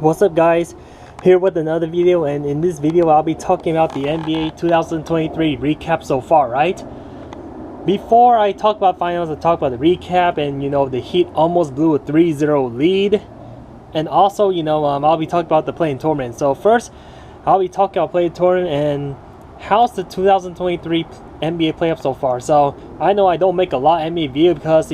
What's up, guys? Here with another video, and in this video I'll be talking about the NBA 2023 recap so far, right? Before I talk about finals, I talk about the recap, and the Heat almost blew a 3-0 lead. And also, I'll be talking about the play-in tournament. So first, I'll be talking about play-in tournament and how's the 2023 NBA playoffs so far. So I know I don't make a lot of NBA videos because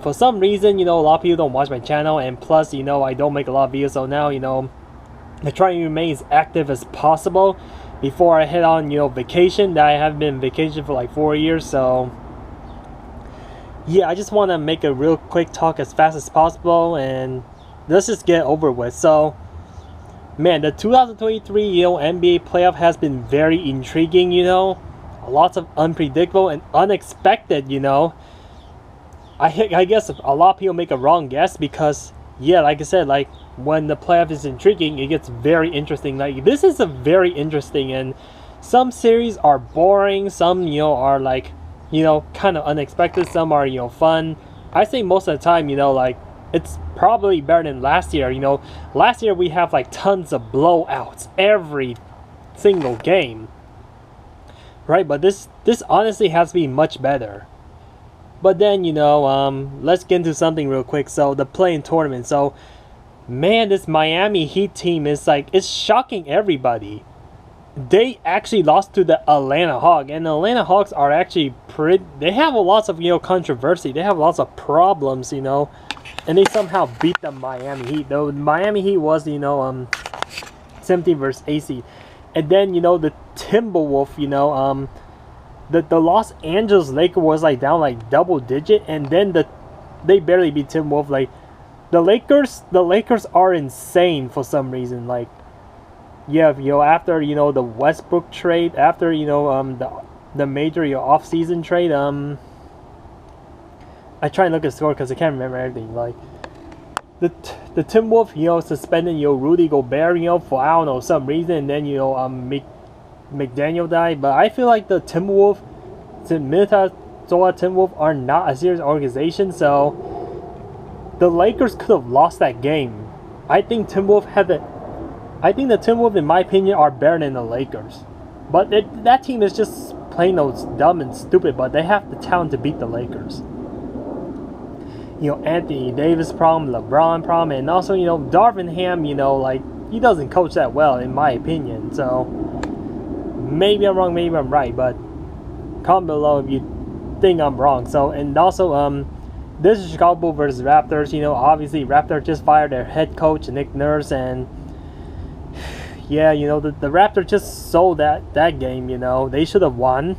for some reason a lot of people don't watch my channel, and plus I don't make a lot of videos. So now I try to remain as active as possible before I head on vacation. That I have been on vacation for like 4 years. So yeah, I just want to make a real quick talk as fast as possible and let's just get over with. So man, the 2023 NBA playoff has been very intriguing. Lots of unpredictable and unexpected. I guess a lot of people make a wrong guess because yeah, like I said, like when the playoff is intriguing, it gets very interesting. Like this is a very interesting, and some series are boring, some are like kind of unexpected, some are fun. I say most of the time like it's probably better than last year. Last year we have like tons of blowouts every single game, right? But this honestly has to be much better. But then let's get into something real quick. So the play-in tournament. So man, this Miami Heat team is like, it's shocking everybody. They actually lost to the Atlanta Hawks, and the Atlanta Hawks are actually pretty, they have lots of controversy. They have lots of problems, and they somehow beat the Miami Heat. Though Miami Heat was 17 versus AC. And then the Timberwolves, the Los Angeles Lakers was like down like double digit, and then they barely beat Timberwolves. Like the Lakers are insane for some reason. Like yeah, after the Westbrook trade, after the major off-season trade, I try and look at the score because I can't remember everything. Like the Timberwolves suspended Rudy Gobert for I don't know some reason, and then McDaniel died. But I feel like the Timberwolves, the Minnesota Timberwolves are not a serious organization, so the Lakers could have lost that game. I think the Timberwolves, in my opinion, are better than the Lakers. But that team is just plain old dumb and stupid, but they have the talent to beat the Lakers. Anthony Davis problem, LeBron problem, and also, Darvin Ham, like, he doesn't coach that well, in my opinion. So maybe I'm wrong, maybe I'm right, but comment below if you think I'm wrong. So, and also, this is Chicago Bulls versus Raptors. Obviously Raptors just fired their head coach Nick Nurse, and yeah, the Raptors just sold that game. They should have won,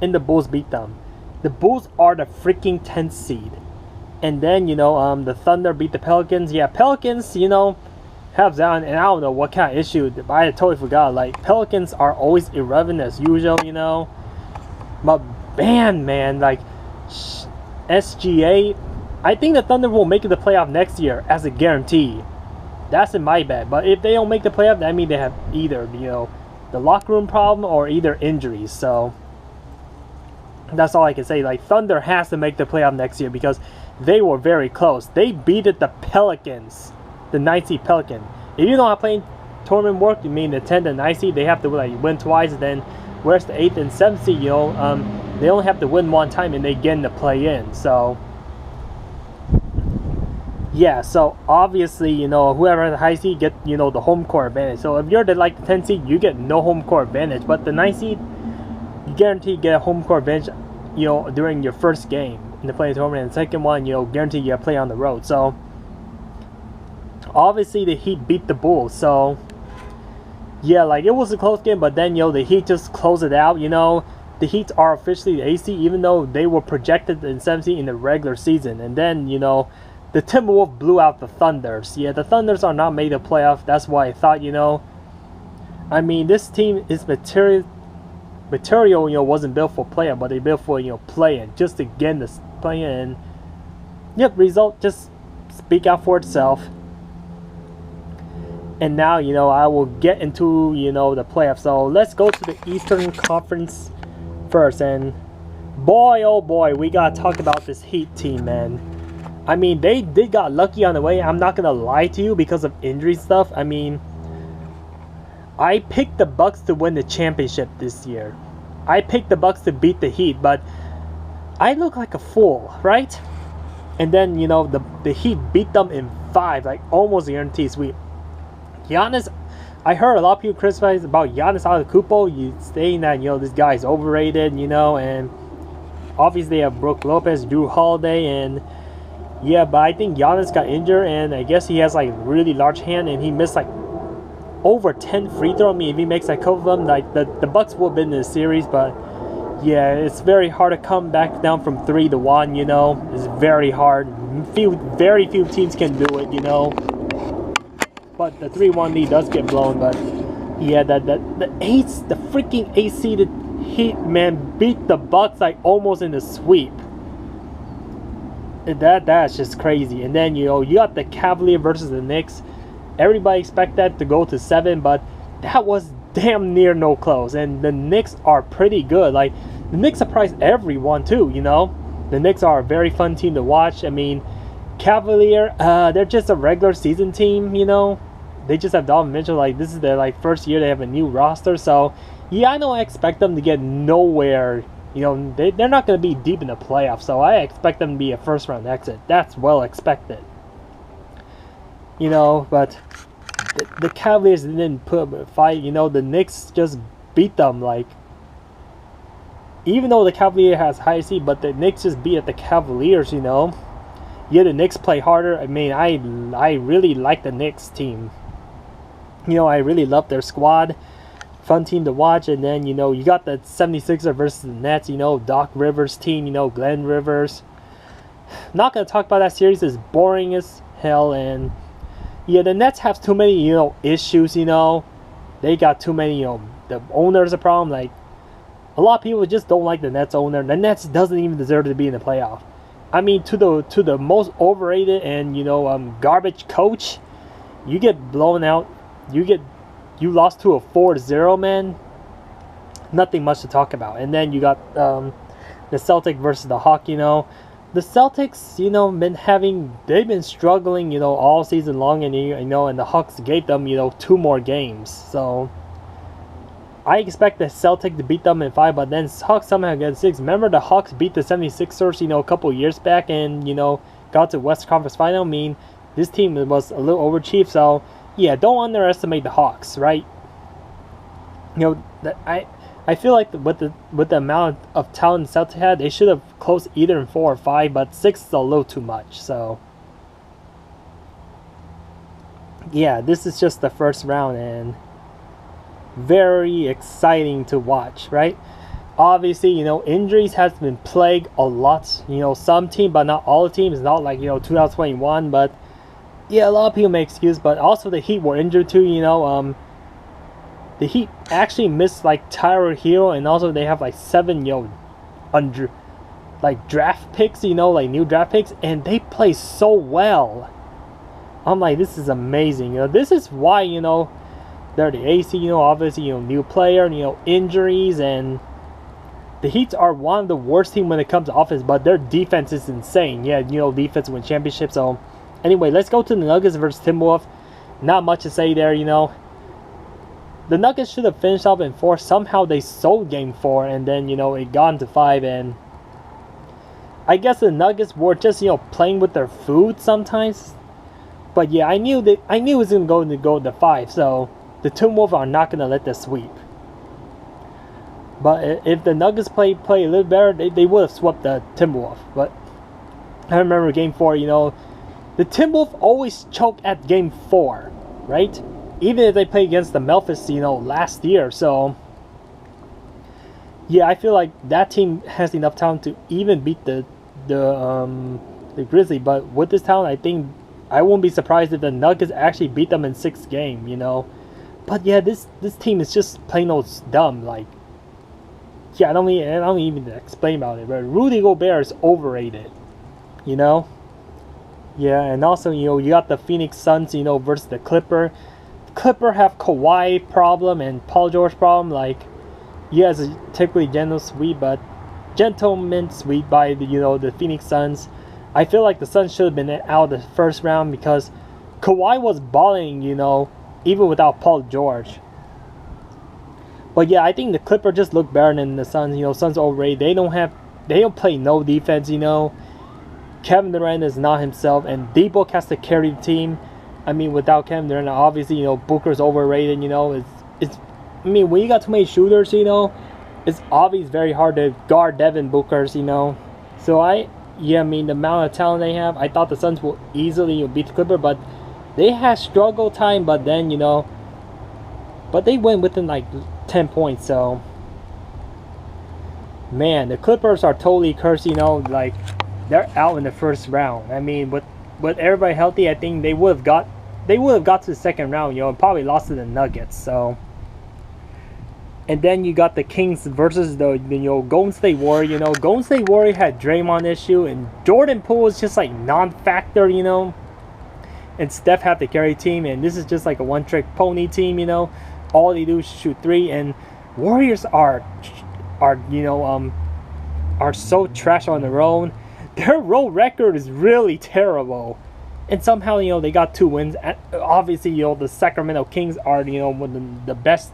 and the Bulls beat them. The Bulls are the freaking 10th seed, and then the Thunder beat the Pelicans. Yeah, Pelicans have Zion, and I don't know what kind of issue. I totally forgot. Like Pelicans are always irrelevant as usual. But man, like SGA, I think the Thunder will make it the playoff next year as a guarantee. That's in my bet. But if they don't make the playoff, that means they have either the locker room problem or either injuries. So that's all I can say. Like Thunder has to make the playoff next year because they were very close. They beat the Pelicans, the 9th seed Pelican. If you know how playing tournament work, you mean the 10th and 9th seed, they have to like win twice. And then where's the 8th and 7th seed? They only have to win one time and they get in the play-in. So yeah, so obviously whoever has the high seed get the home court advantage. So if you're the 10th seed, you get no home court advantage. But the 9th seed, you guarantee get a home court advantage during your first game in the play-in tournament, and the second one guarantee you play on the road. So obviously the Heat beat the Bulls. So yeah, like it was a close game, but then the Heat just closed it out. The Heat are officially the AC, even though they were projected in 17 in the regular season. And then the Timberwolves blew out the Thunders. Yeah, the Thunders are not made the playoff. That's why I thought I mean, this team is material wasn't built for playoff, but they built for play-in, just to get this play-in. Yep, result just speak out for itself. And now I will get into the playoffs. So let's go to the Eastern Conference first, and boy oh boy, we gotta talk about this Heat team, man. I mean, they did got lucky on the way. I'm not gonna lie to you because of injury stuff. I mean, I picked the Bucks to win the championship this year. I picked the Bucks to beat the Heat, but I look like a fool, right? And then, you know, the Heat beat them in 5, like almost a guaranteed sweep. Giannis, I heard a lot of people criticize about Giannis Antetokounmpo, you saying that, you know, this guy's overrated, you know, and obviously they have Brook Lopez, Drew Holiday, and yeah, but I think Giannis got injured, and I guess he has like really large hand, and he missed like over 10 free throws. I mean, if he makes like a couple of them, like the Bucks will have been in the series, but yeah, it's very hard to come back down from 3-1, you know. It's very hard. Very few teams can do it, you know. But the 3-1 lead does get blown, but yeah, the freaking 8-seeded Heat, man, beat the Bucks like almost in the sweep. That's just crazy. And then, you know, you got the Cavaliers versus the Knicks. Everybody expect that to go to 7, but that was damn near no close. And the Knicks are pretty good. Like, the Knicks surprised everyone too, you know. The Knicks are a very fun team to watch. I mean, Cavalier, they're just a regular season team, you know. They just have Donovan Mitchell. Like, this is their like first year they have a new roster. So, yeah, I don't expect them to get nowhere. You know, they're not going to be deep in the playoffs. So, I expect them to be a first-round exit. That's well expected. You know, but the Cavaliers didn't put up a fight. You know, the Knicks just beat them. Like, even though the Cavaliers has high seed, but the Knicks just beat the Cavaliers, you know. Yeah, the Knicks play harder. I mean, I really like the Knicks team. You know, I really love their squad. Fun team to watch. And then, you know, you got the 76ers versus the Nets, you know, Doc Rivers team, you know, Glenn Rivers. Not going to talk about that series. It's boring as hell. And yeah, the Nets have too many, you know, issues, you know. They got too many, you know, the owner's a problem. Like, a lot of people just don't like the Nets owner. The Nets doesn't even deserve to be in the playoff. I mean, to the most overrated and, you know, garbage coach, you get blown out. You lost to a 4-0, man. Nothing much to talk about. And then you got the Celtics versus the Hawks, you know. The Celtics, you know, they've been struggling, you know, all season long, and you know, and the Hawks gave them, you know, 2 more games. So I expect the Celtics to beat them in 5, but then Hawks somehow get 6. Remember the Hawks beat the 76ers, you know, a couple years back, and, you know, got to West Conference Final. I mean, this team was a little overachieved, so yeah, don't underestimate the Hawks, right? You know, I feel like with the amount of talent the Celtics had, they should have closed either in 4 or 5, but 6 is a little too much. So yeah, this is just the first round, and very exciting to watch, right? Obviously, you know, injuries has been plagued a lot. You know, some team, but not all the teams. Not like, you know, 2021, but yeah, a lot of people make excuse. But also the Heat were injured too. You know, the Heat actually missed like Tyler Hero, and also they have like 7, you know, under like draft picks. You know, like new draft picks, and they play so well. I'm like, this is amazing. You know, this is why, you know, they're the AC. You know, obviously, you know, new player, you know, injuries, and the Heat are one of the worst teams when it comes to offense, but their defense is insane. Yeah, you know, defense win championships. So anyway, let's go to the Nuggets versus Timberwolves. Not much to say there, you know. The Nuggets should have finished off in 4. Somehow they sold game 4, and then, you know, it got into 5, and I guess the Nuggets were just, you know, playing with their food sometimes. But yeah, I knew it was going to go to 5, so the Timberwolves are not going to let this sweep. But if the Nuggets play a little better, they would have swept the Timberwolves. But I remember game 4, you know, the Timberwolves always choke at game 4, right? Even if they play against the Memphis, you know, last year. So yeah, I feel like that team has enough talent to even beat the Grizzlies. But with this talent, I think I won't be surprised if the Nuggets actually beat them in 6 games, you know. But yeah, this team is just plain old dumb. Like, yeah, I don't even explain about it. But Rudy Gobert is overrated, you know. Yeah, and also, you know, you got the Phoenix Suns, you know, versus the Clipper. Clipper have Kawhi problem and Paul George problem. Like, yes, a typically gentleman sweep by the, you know, the Phoenix Suns. I feel like the Suns should have been out of the first round because Kawhi was balling, you know, even without Paul George. But yeah, I think the Clippers just look better than the Suns. You know, Suns overrated. They don't play no defense. You know, Kevin Durant is not himself, and D-Book has to carry the team. I mean, without Kevin Durant, obviously, you know, Booker's overrated. You know, it's. I mean, when you got too many shooters, you know, it's obviously very hard to guard Devin Booker's. You know, so I mean, the amount of talent they have, I thought the Suns will easily beat the Clippers, but they had struggle time. But then, you know, but they went within like 10 points. So, man, the Clippers are totally cursed. You know, like they're out in the first round. I mean, with everybody healthy, I think they would have got to the second round. You know, and probably lost to the Nuggets. So. And then you got the Kings versus the Golden State Warrior. You know, Golden State Warrior had Draymond issue, and Jordan Poole was just like non-factor. You know, and Steph had to carry team, and this is just like a one-trick pony team. You know, all they do is shoot three, and Warriors are so trash on their own. Their road record is really terrible, and somehow, you know, they got 2 wins. Obviously, you know, the Sacramento Kings are, you know, one of the best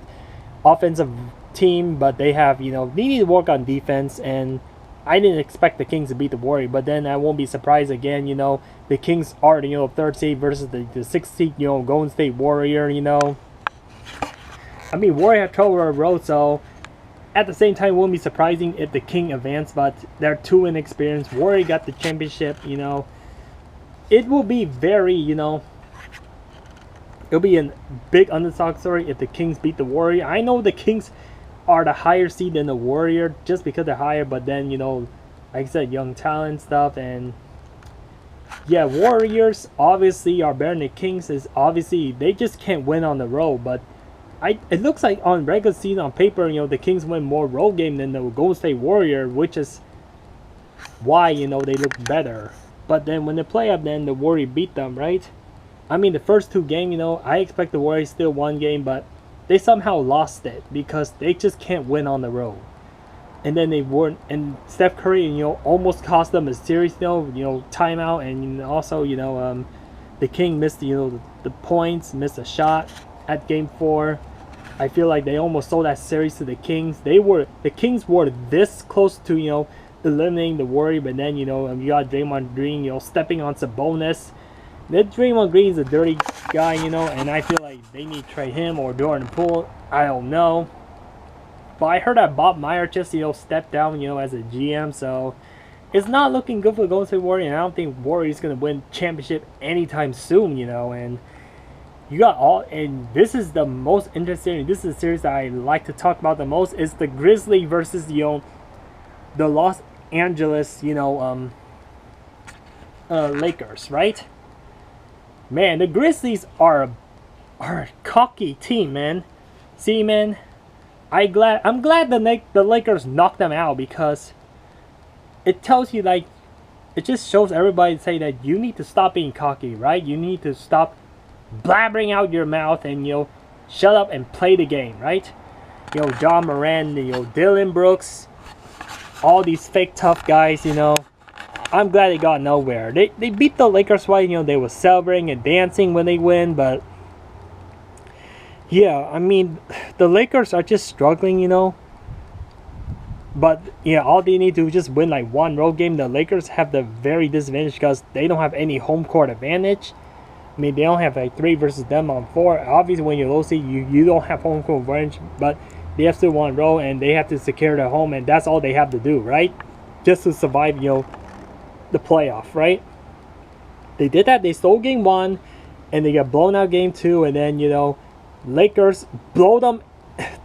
offensive team, but they have, you know, they need to work on defense, and I didn't expect the Kings to beat the Warriors, but then I won't be surprised again. You know, the Kings are the, you know, 3rd seed versus the 6th seed, you know, Golden State Warrior. You know, I mean, Warrior had trouble on the road, so at the same time, it won't be surprising if the King advanced, but they're too inexperienced. Warrior got the championship. You know, it will be very, you know, it'll be a big underdog story if the Kings beat the Warrior. I know the Kings are the higher seed than the Warrior just because they're higher, but then, you know, like I said, young talent stuff, and yeah, Warriors obviously are better than the Kings. Is obviously they just can't win on the road, but it looks like on regular season on paper, you know, the Kings win more road game than the Golden State Warrior, which is why, you know, they look better. But then when they play up, then the Warrior beat them, right? I mean, the first 2 games, you know, I expect the Warriors still won game, but they somehow lost it because they just can't win on the road. And then they weren't, and Steph Curry, you know, almost cost them a series, you know, timeout, and also, you know, the King missed, you know, the points, missed a shot at Game 4. I feel like they almost sold that series to the Kings. The Kings were this close to, you know, eliminating the Warrior, but then, you know, you got Draymond Green, you know, stepping on Sabonis. That Draymond Green is a dirty guy, you know, and I feel like they need to trade him or Jordan Poole. I don't know. But I heard that Bob Meyer just, you know, stepped down, you know, as a GM, so it's not looking good for the Golden State Warriors, and I don't think Warriors going to win championship anytime soon, you know, and you got and this is the most interesting, this is the series that I like to talk about the most, is the Grizzlies versus, you know, the Los Angeles, you know, Lakers, right? Man, the Grizzlies are a cocky team, man. See, man, I'm glad the Lakers knocked them out, because it tells you, like, it just shows everybody to say that you need to stop being cocky, right? You need to stop blabbering out your mouth and, you know, shut up and play the game, right? You know, John Moran, you know, Dylan Brooks, all these fake tough guys, you know. I'm glad they got nowhere. They beat the Lakers, right? You know, they were celebrating and dancing when they win, but yeah, I mean, the Lakers are just struggling, you know. But yeah, all they need to do is just win like 1 road game. The Lakers have the very disadvantage because they don't have any home court advantage. I mean, they don't have like 3 versus them on 4. Obviously, when you're low seed, you don't have home court advantage, but they have to 1 row and they have to secure their home, and that's all they have to do, right? Just to survive, you know, the playoff, right? They did that. They stole game 1, and they got blown out game 2, and then, you know, Lakers blow them,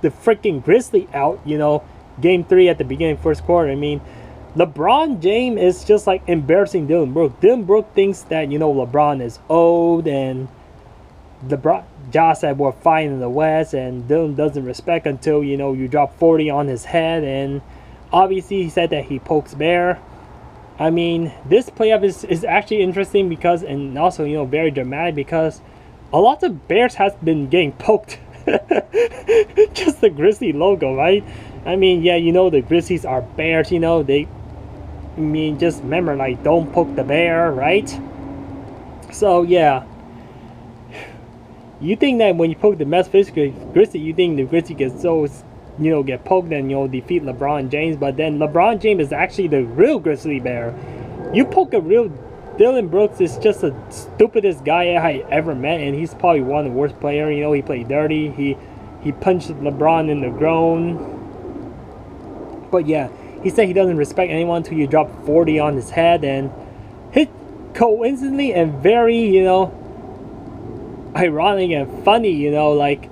the freaking Grizzlies out, you know, game 3 at the beginning of first quarter. I mean, LeBron James is just like embarrassing Dylan Brooks. Dylan Brooks thinks that, you know, LeBron is old, and Josh said we're fine in the West, and Dylan doesn't respect until, you know, you drop 40 on his head, and obviously he said that he pokes bear. I mean, this playoff is actually interesting because, and also, you know, very dramatic because a lot of Bears has been getting poked. Just the Grizzly logo, right? I mean, yeah, you know, the Grizzlies are Bears, you know, they I mean, just remember, like, don't poke the bear, right? So yeah, you think that when you poke the Memphis Grizzly, you think the Grizzly gets so, get poked and defeat LeBron James, but then LeBron James is actually the real Grizzly Bear. You poke a real Dylan Brooks is just the stupidest guy I ever met, and he's probably one of the worst players. He played dirty. He punched LeBron in the groin. But yeah, he said he doesn't respect anyone until you drop 40 on his head, and hit coincidentally and very, ironic and funny, like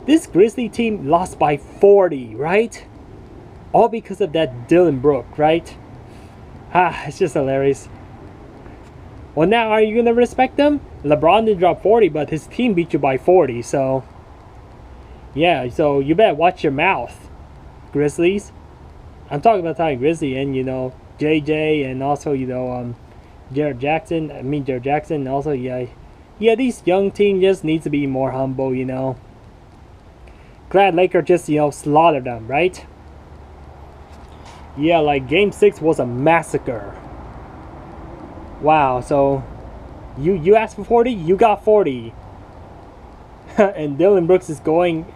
this Grizzly team lost by 40, right? All because of that Dylan Brooks, right? It's just hilarious. Well, now are you gonna respect them? LeBron did drop 40, but his team beat you by 40, so yeah, so you better watch your mouth, Grizzlies. I'm talking about Ty Grizzly and JJ and also Jared Jackson. And also these young team just needs to be more humble. Glad Lakers just slaughtered them, right? Yeah, like Game 6 was a massacre. Wow, so you asked for 40, you got 40. And Dylan Brooks is going,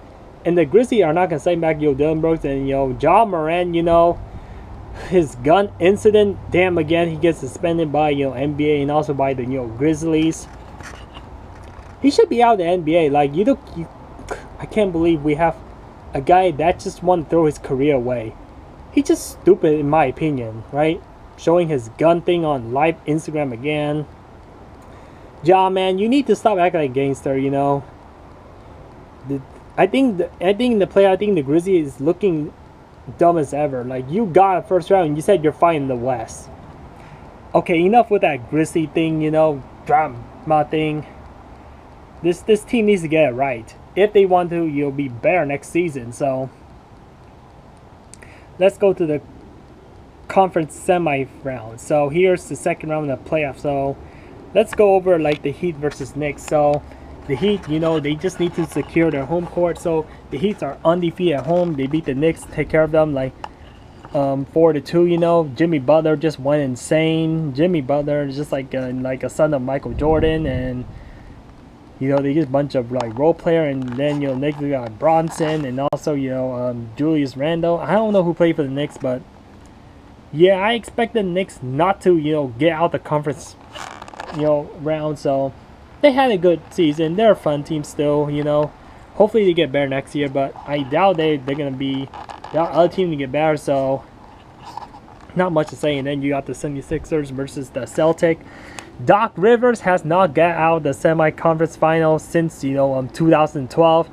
and the Grizzlies are not gonna say back Dylan Brooks and Ja Morant, his gun incident. Damn, again he gets suspended by NBA and also by the Grizzlies. He should be out of the NBA. Like I can't believe we have a guy that just want to throw his career away. He's just stupid in my opinion, right? Showing his gun thing on live Instagram again. Ja, man, you need to stop acting like a gangster. I think the Grizzly is looking dumb as ever. Like, you got a first round and you said you're fighting the West. Okay, enough with that Grizzly thing, drama thing. This team needs to get it right if they want to be better next season. So let's go to the conference semi-round. So here's the second round of the playoffs. So let's go over like the Heat versus Knicks. So the Heat, they just need to secure their home court. So the Heat are undefeated at home. They beat the Knicks, take care of them like 4-2. Jimmy Butler just went insane. Jimmy Butler is just like a son of Michael Jordan, and they just a bunch of like role player, and then Knicks got Bronson and also Julius Randle. I don't know who played for the Knicks, but yeah, I expect the Knicks not to get out the conference round. So they had a good season. They're a fun team still. Hopefully they get better next year, but I doubt they're gonna be the other team to get better. So not much to say. And then you got the 76ers versus the Celtics. Doc Rivers has not got out of the semi-conference final since 2012.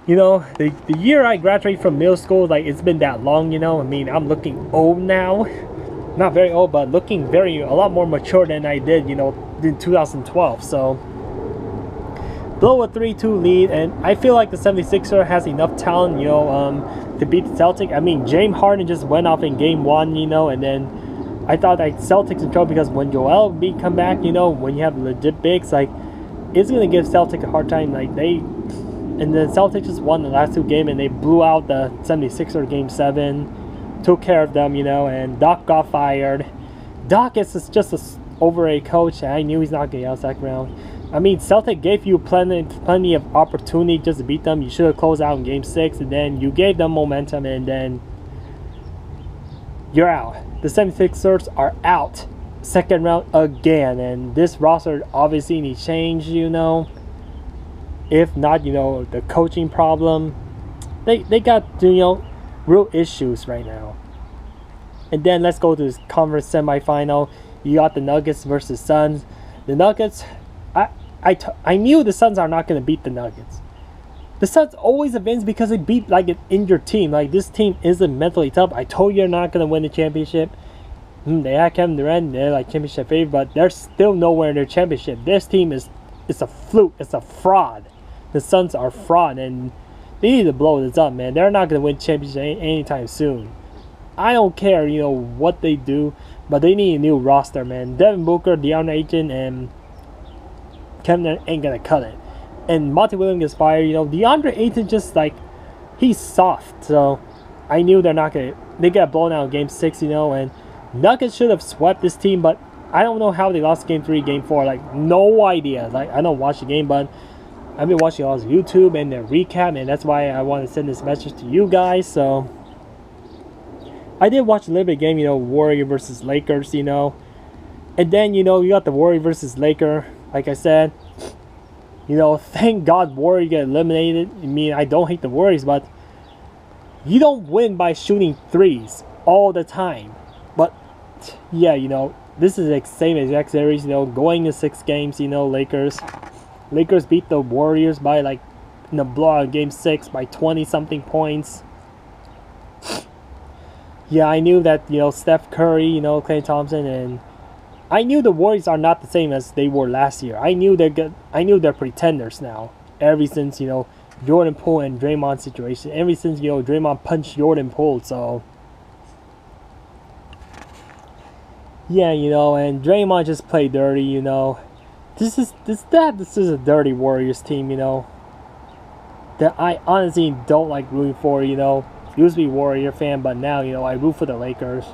The year I graduated from middle school, like it's been that long. I mean, I'm looking old now, not very old, but looking a lot more mature than I did in 2012. So blow a 3-2 lead, and I feel like the 76er has enough talent to beat the Celtics. I mean, James Harden just went off in game 1, and then I thought like Celtics in trouble because when Joel Embiid come back, when you have legit bigs, like it's gonna give Celtics a hard time. Like and the Celtics just won the last 2 games and they blew out the 76er game 7, took care of them, and Doc got fired. Doc is just an overrated coach, and I knew he's not getting out second round. I mean, Celtic gave you plenty of opportunity just to beat them. You should have closed out in game 6, and then you gave them momentum, and then you're out. The 76ers are out second round again, and this roster obviously needs change, If not, the coaching problem. They got, real issues right now. And then let's go to this conference semifinal. You got the Nuggets versus Suns. The Nuggets, I knew the Suns are not going to beat the Nuggets. The Suns always wins because they beat like an injured team. Like, this team isn't mentally tough. I told you they're not going to win the championship. They had Kevin Durant, they're like championship favorite, but they're still nowhere in their championship. This team is a fluke. It's a fraud. The Suns are fraud, and they need to blow this up, man. They're not going to win championship anytime soon. I don't care, what they do, but they need a new roster, man. Devin Booker, DeAndre Ayton, and Kevin Durant ain't going to cut it. And Monty Williams gets fired. DeAndre Ayton just like, he's soft. So I knew they're not going to, they got blown out in game 6, and Nuggets should have swept this team, but I don't know how they lost game 3, game 4. Like, no idea. Like, I don't watch the game, but I've been watching all this YouTube and their recap, and that's why I want to send this message to you guys. So I did watch a little bit of game, Warrior versus Lakers, and then, you got the Warrior versus Laker. Like I said, thank God Warrior get eliminated. I mean, I don't hate the Warriors, but you don't win by shooting threes all the time. But yeah, this is the same exact series, going to 6 games, Lakers beat the Warriors by like in the blowout game 6 by 20 something points. Yeah, I knew that, Steph Curry, Klay Thompson, and I knew the Warriors are not the same as they were last year. I knew they're good. I knew they're pretenders now. Ever since, Jordan Poole and Draymond situation. Ever since, Draymond punched Jordan Poole, so yeah, and Draymond just played dirty, This is a dirty Warriors team, that I honestly don't like rooting for, Used to be Warrior fan, but now, I root for the Lakers.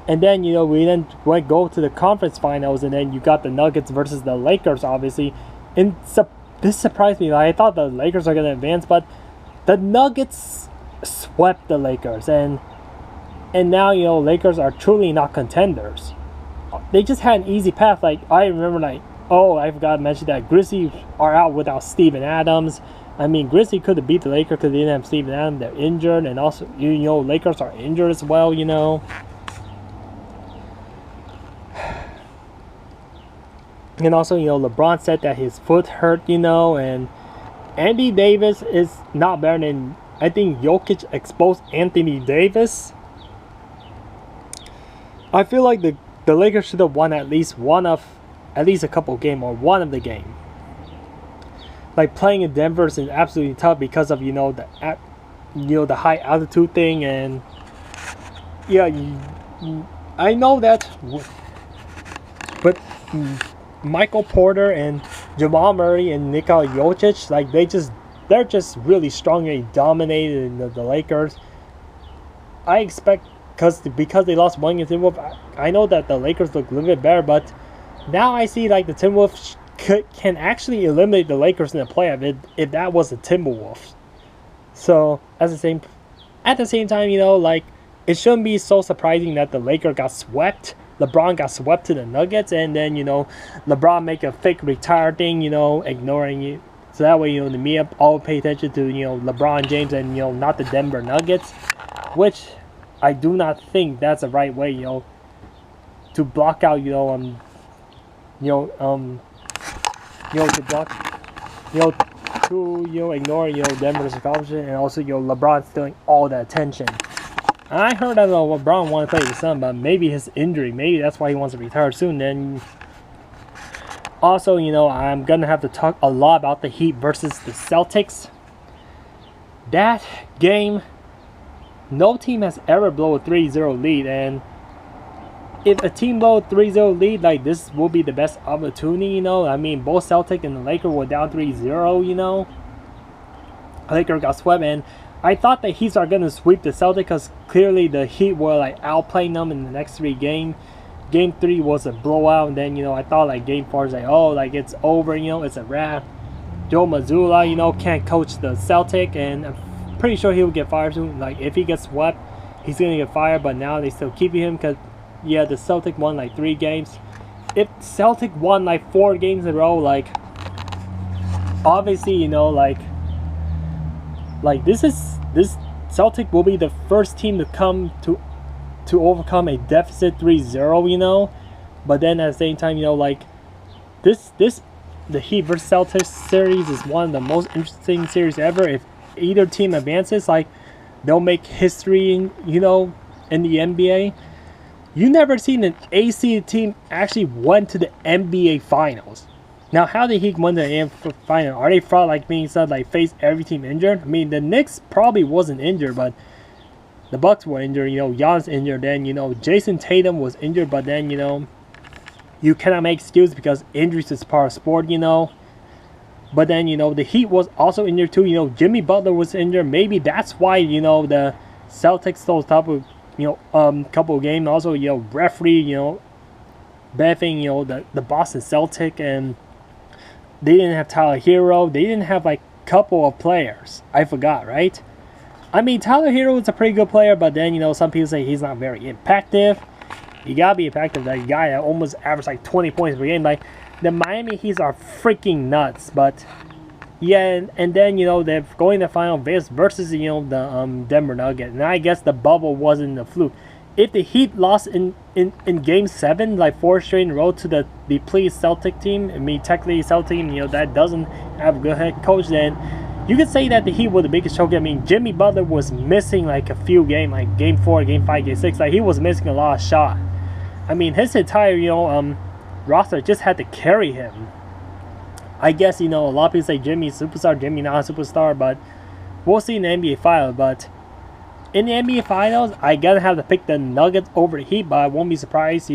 And then, we then go to the conference finals, and then you got the Nuggets versus the Lakers, obviously. And this surprised me. Like, I thought the Lakers are going to advance, but the Nuggets swept the Lakers. And now, Lakers are truly not contenders. They just had an easy path. Like, I remember, I forgot to mention that Grizzlies are out without Steven Adams. I mean, Grizzlies could have beat the Lakers because they didn't have Steven Adams. They're injured, and also, Lakers are injured as well, And also, LeBron said that his foot hurt, and Anthony Davis is not better than, I think Jokic exposed Anthony Davis. I feel like the Lakers should have won at least a couple game or one of the game. Like, playing in Denver is absolutely tough because of the high altitude thing, and yeah, I know that, but Michael Porter and Jamal Murray and Nikola Jokic, like, they're just really strong and dominated the Lakers. I expect because they lost one against Timberwolves, I know that the Lakers look a little bit better, but now I see like the Timberwolves can actually eliminate the Lakers in the playoff if that was the Timberwolves. So at the same time, like, it shouldn't be so surprising that the Lakers got swept. LeBron got swept to the Nuggets, and then LeBron make a fake retire thing, ignoring it. So that way, the media all pay attention to LeBron James and not the Denver Nuggets, which I do not think that's the right way, to block out, to ignore Denver's accomplishment, and also LeBron stealing all the attention. And I heard that LeBron wanted to play with son, but maybe his injury, maybe that's why he wants to retire soon. Then also, I'm gonna have to talk a lot about the Heat versus the Celtics. That game, no team has ever blown a 3-0 lead, and if a team blow a 3-0 lead, like, this will be the best opportunity, I mean, both Celtic and the Lakers were down 3-0, Lakers got swept, and I thought the Heat are going to sweep the Celtics because clearly the Heat were, like, outplaying them in the next 3 games. Game 3 was a blowout, and then, I thought, like, Game 4 is like, oh, like, it's over, it's a wrap. Joe Mazzulla, can't coach the Celtic, and I'm pretty sure he'll get fired soon. Like, if he gets swept, he's going to get fired, but now they still keeping him because, yeah, the Celtic won, like, 3 games. If Celtic won, like, 4 games in a row, like, obviously, like this Celtic will be the first team to come to overcome a deficit 3-0, but then at the same time, like, the Heat versus Celtics series is one of the most interesting series ever. If either team advances, like, they'll make history in the NBA. You never seen an AC team actually went to the NBA Finals. Now, how did he win the NBA Finals? Are they fraud, like being said, like, face every team injured? I mean, the Knicks probably wasn't injured, but the Bucks were injured. Giannis injured. Then, Jason Tatum was injured, but then, you cannot make excuses because injuries is part of sport, But then, the Heat was also injured too. Jimmy Butler was injured. Maybe that's why, the Celtics so tough with, couple of games. Also, referee, bathing, the Boston Celtic, and they didn't have Tyler Hero. They didn't have like a couple of players. I forgot, right? I mean, Tyler Hero is a pretty good player, but then, some people say he's not very impacttive. You gotta be impactful. That guy that almost averaged like 20 points per game. Like, the Miami Heat are freaking nuts. But, yeah, and then, they're going to final versus, the Denver Nuggets. And I guess the bubble wasn't a fluke. If the Heat lost in Game 7, like 4 straight in a row to the depleted Celtic team, I mean, technically Celtic team, that doesn't have a good head coach, then you could say that the Heat were the biggest choke. I mean, Jimmy Butler was missing like a few games, like Game 4, Game 5, Game 6. Like, he was missing a lot of shots. I mean, his entire, roster just had to carry him. I guess, a lot of people say Jimmy's superstar, Jimmy not a superstar, but we'll see in the NBA Finals. But in the NBA Finals, I gotta have to pick the Nuggets over the Heat, but I won't be surprised,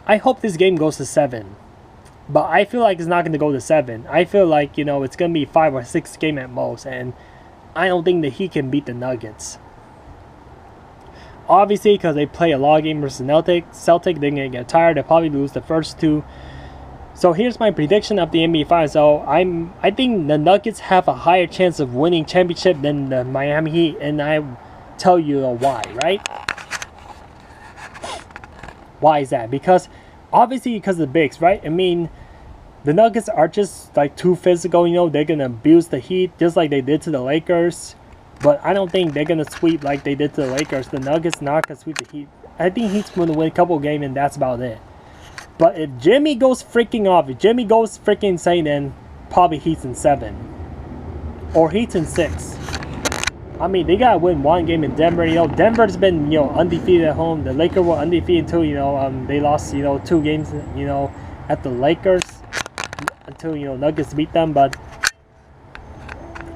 I hope this game goes to 7. But I feel like it's not going to go to 7. I feel like, it's going to be 5 or 6 game at most. And I don't think that he can beat the Nuggets. Obviously, because they play a lot of games versus Celtic, they're going to get tired. They'll probably lose the first 2. So here's my prediction of the NBA Finals. So I think the Nuggets have a higher chance of winning championship than the Miami Heat. And I tell you why, right? Why is that? Because obviously because of the bigs, right? I mean, the Nuggets are just like too physical, they're going to abuse the Heat just like they did to the Lakers. But I don't think they're going to sweep like they did to the Lakers. The Nuggets not going to sweep the Heat. I think Heat's going to win a couple games and that's about it. But if Jimmy goes freaking off, if Jimmy goes freaking insane, then probably Heat's in 7. Or Heat's in 6. I mean, they got to win 1 game in Denver. Denver's been, undefeated at home. The Lakers were undefeated too, they lost, 2 games, at the Lakers until, Nuggets beat them. But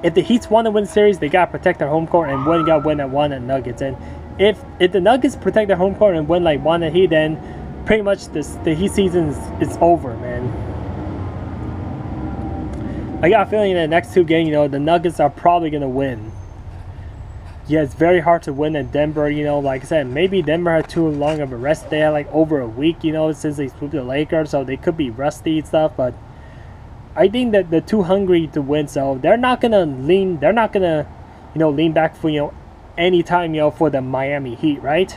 if the Heats want to win the series, they got to protect their home court and got to win at 1 at Nuggets. And if the Nuggets protect their home court and win like 1 at Heat, then pretty much the Heat season is over, man. I got a feeling in the next 2 games, the Nuggets are probably going to win. Yeah, it's very hard to win in Denver, like I said, maybe Denver had too long of a rest. They had like over a week, since they swooped the Lakers, so they could be rusty and stuff, but I think that they're too hungry to win, so they're not gonna lean back for, any time, for the Miami Heat, right?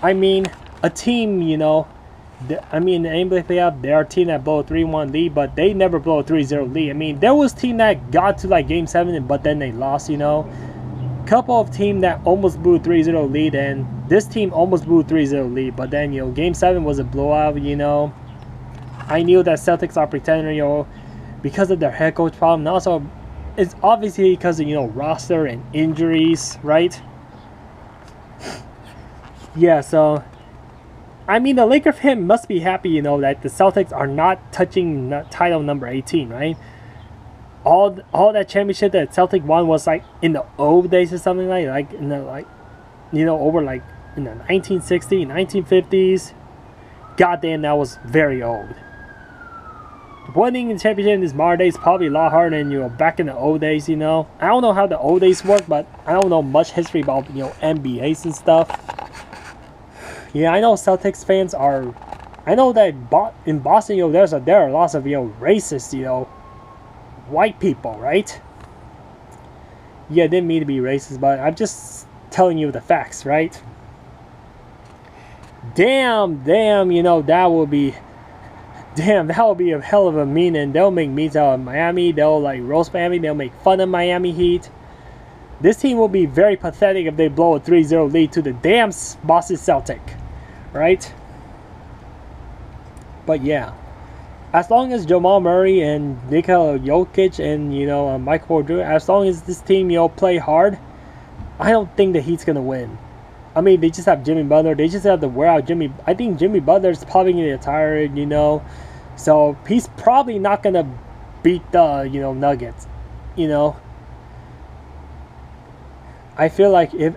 I mean, a team, in the NBA playoff, they're a team that blow a 3-1 lead, but they never blow a 3-0 lead. I mean, there was a team that got to like Game 7, but then they lost, Couple of teams that almost blew a 3-0 lead, and this team almost blew a 3-0 lead, but then Game 7 was a blowout. I knew that Celtics are pretending, because of their head coach problem, and also it's obviously because of roster and injuries, right? Yeah, so I mean, the Lakers fan must be happy, that the Celtics are not touching title number 18, right? All that championship that Celtic won was like in the old days or something like in the over like in the 1960s, 1950s. Goddamn, that was very old. Winning the championship in these modern days is probably a lot harder than back in the old days. I don't know how the old days work, but I don't know much history about NBAs and stuff. Yeah, I know Celtics fans are. I know that in Boston, there are lots of racist white people, right? Yeah, I didn't mean to be racist, but I'm just telling you the facts, right? Damn, that will be a hell of a meme, and they'll make memes out of Miami. They'll like roast Miami. They'll make fun of Miami Heat. This team will be very pathetic if they blow a 3-0 lead to the damn Boston Celtic, right? But yeah, as long as Jamal Murray and Nikola Jokic and Michael Porter, as long as this team play hard, I don't think the Heat's gonna win. I mean, they just have Jimmy Butler. They just have to wear out Jimmy. I think Jimmy Butler's probably gonna get tired, so he's probably not gonna beat the Nuggets. I feel like if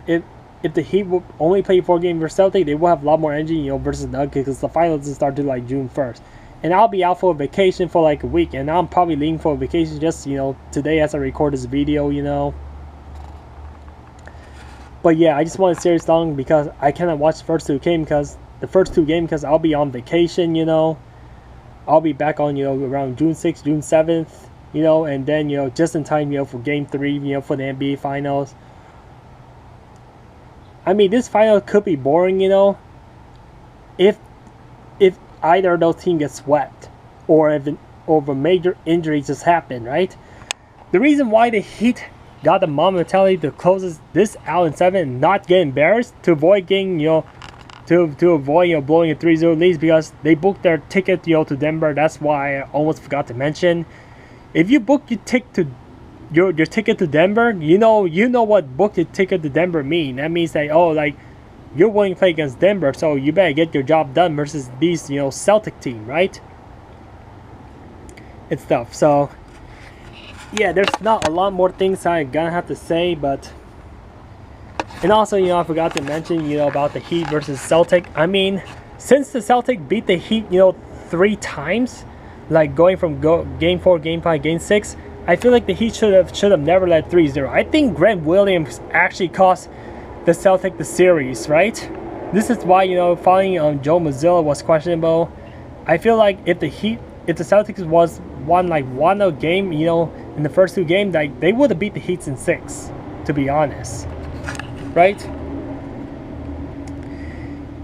the Heat will only play 4 games versus Celtic, they will have a lot more energy, versus the Nuggets, because the finals will start to like June 1st. And I'll be out for a vacation for like a week, and I'm probably leaving for a vacation just, today as I record this video, But yeah, I just want a series long because I cannot watch the first two games because I'll be on vacation, you know. I'll be back on, you know, around June 6th, June 7th, you know, and then, you know, just in time, you know, for game 3, you know, for the NBA finals. I mean, this final could be boring, you know, if either of those teams gets swept or if a major injury just happened, right? The reason why the Heat got the mom mentality to close this out in 7 and not get embarrassed to avoid getting, you know, to avoid, you know, blowing a 3-0 lead because they booked their ticket, you know, to Denver. That's why I almost forgot to mention. If you book your ticket to your ticket to Denver, you know what book your ticket to Denver mean. That means that, oh, like, you're willing to play against Denver, so you better get your job done versus these, you know, Celtic team, right? And stuff. So yeah, there's not a lot more things I'm gonna have to say, but and also, you know, I forgot to mention, you know, about the Heat versus Celtic. I mean, since the Celtic beat the Heat, you know, 3 times, like going from game 4, game 5, game 6, I feel like the Heat should have never led 3-0. I think Grant Williams actually cost the Celtic the series, right? This is why, you know, following Joe Mazzulla was questionable. I feel like if the Celtics won a game, you know, in the first 2 games, like, they would have beat the Heat in 6, to be honest. Right?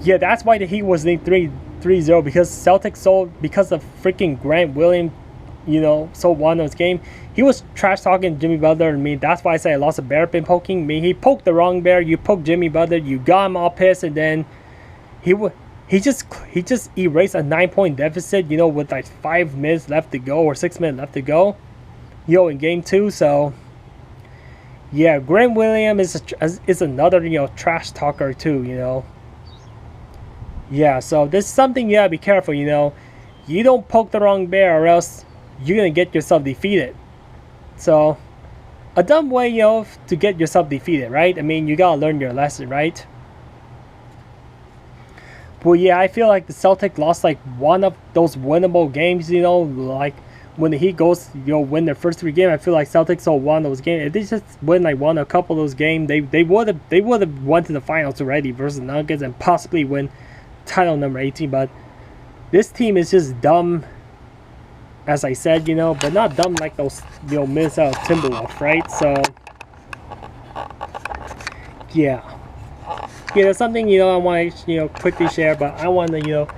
Yeah, that's why the Heat was named 3-0 because Celtics because of freaking Grant Williams, you know, won those game. He was trash talking Jimmy Butler and me. That's why I say I lost a bear pin poking me. He poked the wrong bear. You poked Jimmy Butler. You got him all pissed, and then he just erased a 9-point deficit, you know, with like 5 minutes left to go or 6 minutes left to go, you know, in game 2. So yeah, Grant Williams is another, you know, trash talker too, you know. Yeah, so this is something you gotta be careful, you know. You don't poke the wrong bear or else you're gonna get yourself defeated. So a dumb way, you know, to get yourself defeated, right? I mean, you gotta learn your lesson, right? Well, yeah, I feel like the Celtics lost like one of those winnable games, you know, like when the Heat goes, you know, win their first 3 games. I feel like Celtics will won those games. If they just won a couple of those games, they would have went to the finals already versus Nuggets and possibly win title number 18. But this team is just dumb, as I said, you know, but not dumb like those, you know, Minnesota Timberwolves, right? So yeah, there's something, you know, I want to, you know, quickly share, but I want to, you know,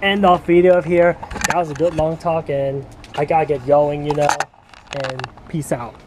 end off video here. That was a good long talk, and I gotta get going, you know, and peace out.